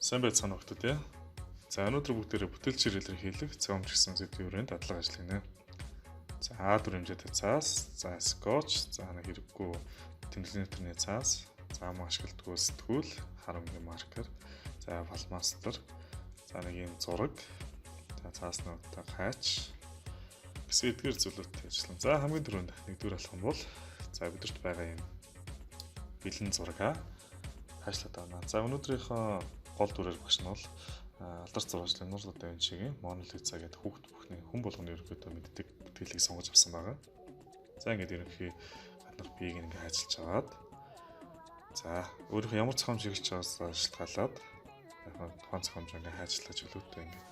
Сайн байцгаана уу те. За өнөөдөр бүгдээрээ бүтээлч ирээлэр хийлэх цаамж гэсэн сэдвийн хүрээнд дадлага ажиллана. За А4 хэмжээтэй цаас, за скотч, за нэг хэрэггүй тэмдэглэлийн нөтрийн цаас, за ам ашигладгүй сэтгүүл, харамгийн маркер, за фломастер, за нэг юм зураг, за цааснуудаа хаач гэсэн эдгээр зүйлүүдтэй ажиллана. За хамгийн түрүүнд нэгдүгээр алхам бол за бидэрт байгаа юм бэлэн зураг хаачлаад байна. За өнөөдрийнхөө гол дүрээр багш нь бол алдарч зурагчлалын Leonardo da Vinci-гийн Mona Lisa гэдэг хүүхд бүхний хүн болгоны ерөнхийдөө мэддэг бүтээлийг сонгож авсан байгаа. За ингээд ерөнхий гаднах биеийг ингээд хайчилж аваад за өөрийнхөө ямар зохиомж хэрэгж байгаас шалтгаалаад тухайн зохиомж ингээд хайчлаж өлөөтэй ингээд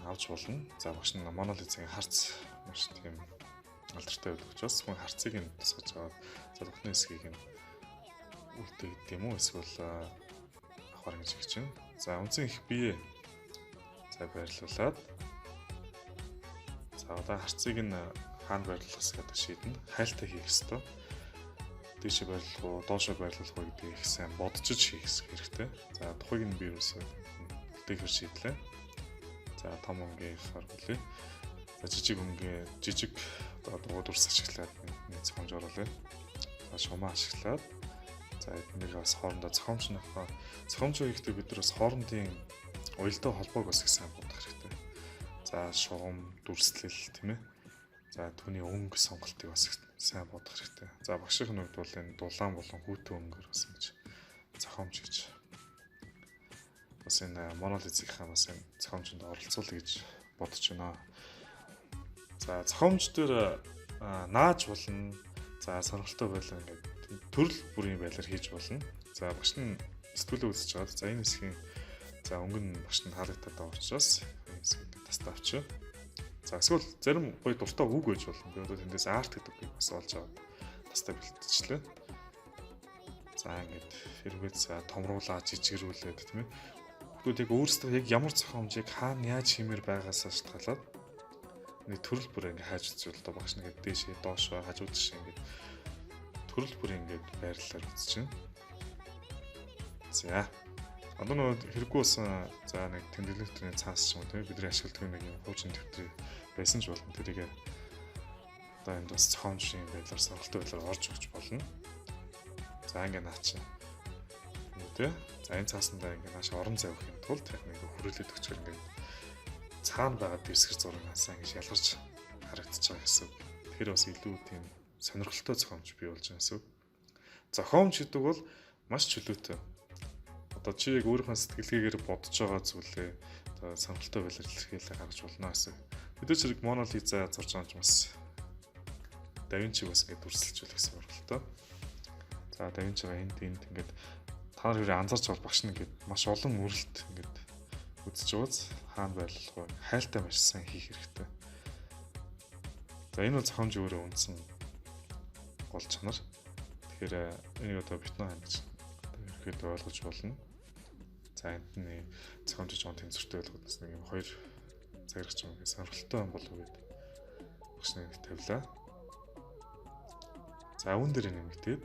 авч болно. За багш нь Mona Lisa-гийн харц маш тийм алдартай байдаг учраас хүн харцыг нь тусгаж аваад за бүхний хэсгийг нь үлдээ гэдэг юм уу эсвэл авахар гэж хэлж байна. За үнсэн их бие за байрлуулад за одоо харцыг нь хаана байрлуулах гэдэг шийднэ. Хайлтаа хийх ёстой. Дээшээ байрлуулах уу, доошоо байрлуулах уу гэдгийг их сайн бодчиж хийх хэрэгтэй. За тухайг нь би ерөөсөө бүтээгэр шийдлээ. За том өнгийн харгалээ. За жижиг өнгийн жижиг одоо дурс ашиглаад нэг зохиомж оруулаа. За шумаа ашиглаад за эднийг бас хоорондоо зохиомж хийхдээ бид нар бас хоорондын уялдаа холбоог бас их сайн бодох хэрэгтэй. За шугам, дүрслэл тийм ээ. За түүний өнгө сонголтыг бас сайн бодох хэрэгтэй. За багшийн хувьд бол энэ дулаан болон хүүтэн өнгөөр бас ингэж зохиомж хийж бас энэ Mona Lisa-ийн бас энэ зохиомжинд оролцуулъя гэж бодож байна. За зохиомж дээр нааж болно. За сонирхолтой байлаа ингээд төрөл бүрийн байдлаар хийж болно. За багш нь сэтгүүлээ үзэж байгаа. За энэ хэсгийн за өнгө нь багш нь хаалгатаад байгаа учраас энэ хэсгийг тастаа авчаа. За эсвэл зарим гоё дуртай үг гэж болно. Би одоо тэндээс арт гэдэг үг бас олж аваад тастаа бэлтжлээ. За ингээд хэрвээ за томруулаад жижигрүүлээд тийм ээ. Хүмүүс яг өөрсдөө яг ямар зохиомжийг хаана яаж хиймээр байгаас шалтгаалаад нэг төрөл бүр ингээд хайж үзвэл одоо багш нэгэд дээшээ доошоо хажууд шиг ингээд төрөл бүр ингээд байрлалаар үзчихнэ. За одоо нөгөө хэрэггүй болсон за нэг тэмдэглэлтний цаас ч юм уу тийм бидний ашигладаг нэг юм хуучин дэвтрийг байсан ч болно. Тэрийг одоо энд бас зохиомжийн байдлаар сонголттой байдлаар орж өгч болно. За ингээд наачаа. Тийм. За энэ цаасандаа ингээд нааш орон зай өгөх юм тулд нэг хүрээлээд өгчөр ингээд цаана байгаа дэвсгэр зураг хасаа ингэж ялгарч харагдаж байгаа гэсэн. Тэгэхээр бас илүү тийм сонирхолтой зохиомж бий болж байгаа гэсэн. Зохиомж гэдэг бол маш чөлөөтэй. Одоо чи яг өөрийнхөө сэтгэлгээгээр бодож байгаа зүйлээ одоо сонирхолтой байдлаар илэрхийлээ гаргаж болно гэсэн. Бид зэрэг Mona Lisa зурж байгаа юм бас Da Vinci бас ингэ дүрсэлжүүлэх гэсэн уралдаа. За Da Vinci-га энд ингээд та нар хэрэг анзаарч бол багш нь ингээд маш олон үрэлт ингээд үзэж ууз хаана байлуулах вэ? Хайлтаа маш сайн хийх хэрэгтэй. За энэ бол зохиомж өөрөө үндсэн гол чанар. Тэгэхээр энийг одоо битнэ хань гэж ерөөхдөө ойлгож болно. За энд нь зохиомжиж он тэнцвэртэй болгохоос нэг юм хоёр цагирагч юм гэсэн сонирхолтой болов уу гэдэг багш нэг тавилаа. За үүн дээр нэмэгдээд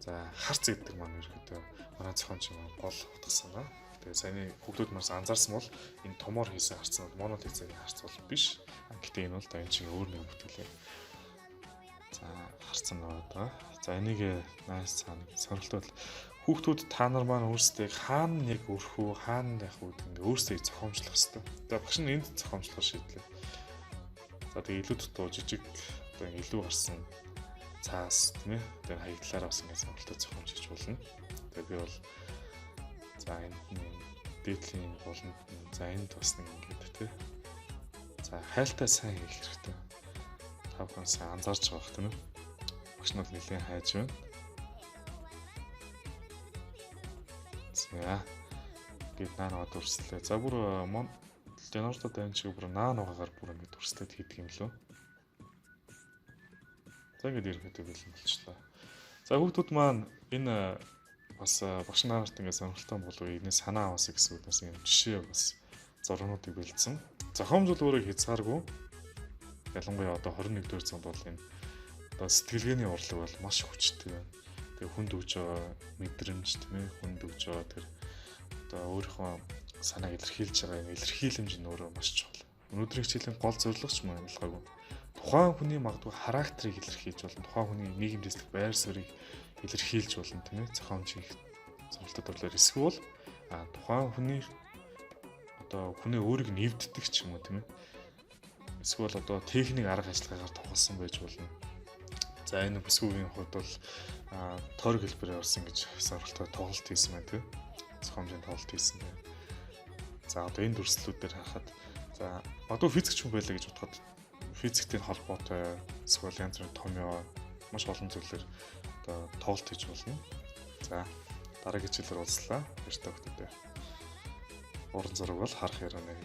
за харц гэдэг маань ерөөхдөө манай зохиомж юм гол утгасан ба. Тэгээ саяны хүүхдүүд марс анзаарсан бол энэ томоор хийсэн харц нь Mona Lisa-гийн харц бол биш. Гэхдээ энэ бол Da Vinci-гийн өөр нэг бүтээл. За харцсан байгаа. За энийг найс цаана сонирхолтой бол хүүхдүүд та нар маань өөрсдөө хаана яг өрөх үү, хаана явах үү гэдэг өөрсдөө зохиомжлох хэрэгтэй. За багш нь энд зохиомжлох шийдлээ. За тэгээ илүү дутуу жижиг одоо илүү гарсан цаас тийм ээ. Тэгээ хаягдлаараа бас ингэ сонирхолтой зохиомж хийж болно. Тэгээ би бол за энд дээдлийн болонд за энд бас нэг ингэдэг тийм. За хайлтаа сайн хийх хэрэгтэй. Та бүхэн сайн анзаарч байгаа хэрэг тийм ээ. Багш нь нэлээд хайж байна. За гээд наа дүрслээ. За бүр Leonardo da Vinci бүр наагаар бүр ингэ дүрслээд хийдэг юм лөө. За ингэ ерөөхдөө бэлэн болчихлоо. За хүүхдүүд маань энэ бас багш нарт ингэ сонирхолтой болов энэс санаа авах гэсэн үгнээс юм жишээ бас зургуудыг бэлдсэн. Зохиомж бол өөрөө хязгааргүй. Ялангуяа одоо 21-р зуунд бол энэ одоо сэтгэлгээний урлаг бол маш хүчтэй байна. Тэгээ хүнд өгж байгаа мэдрэмж тийм ээ хүнд өгж байгаа тэр одоо өөрийнхөө санааг илэрхийлж байгаа юм илэрхийлэмж нь өөрөө маш чухал. Өнөөдрийн хичээлийн гол зорилго ч юм ялгаагүй. Тухайн хүний магадгүй характерыг илэрхийлж болно. Тухайн хүний нийгэмдээслэх байр суурийг илэрхийлж болно тийм ээ. Зохион хийх зорилтод болоор эсвэл тухайн хүний одоо хүний өөрийг нэвддэг ч юм уу тийм ээ. Эсвэл одоо техник арга ажиллагаагаар тоглосон байж болно. За энэ бүсгүйгийн хувьд бол тойрог хэлбэрээр орсон гэж сонирхолтой тоглолт хийсэн байна тийм. Зохиомжийн тоглолт хийсэн байна. За одоо энэ дүрслэлүүдээр харахад за одоо физикч хүн байлаа гэж бодоход физиктэй холбоотой эсвэл янз бүрийн томьёо маш олон зүйлээр одоо тоглолт хийж болно. За дараагийн хичээлээр уулзлаа. Баяр та бүхэнд. Уран зураг бол харах ярианаа.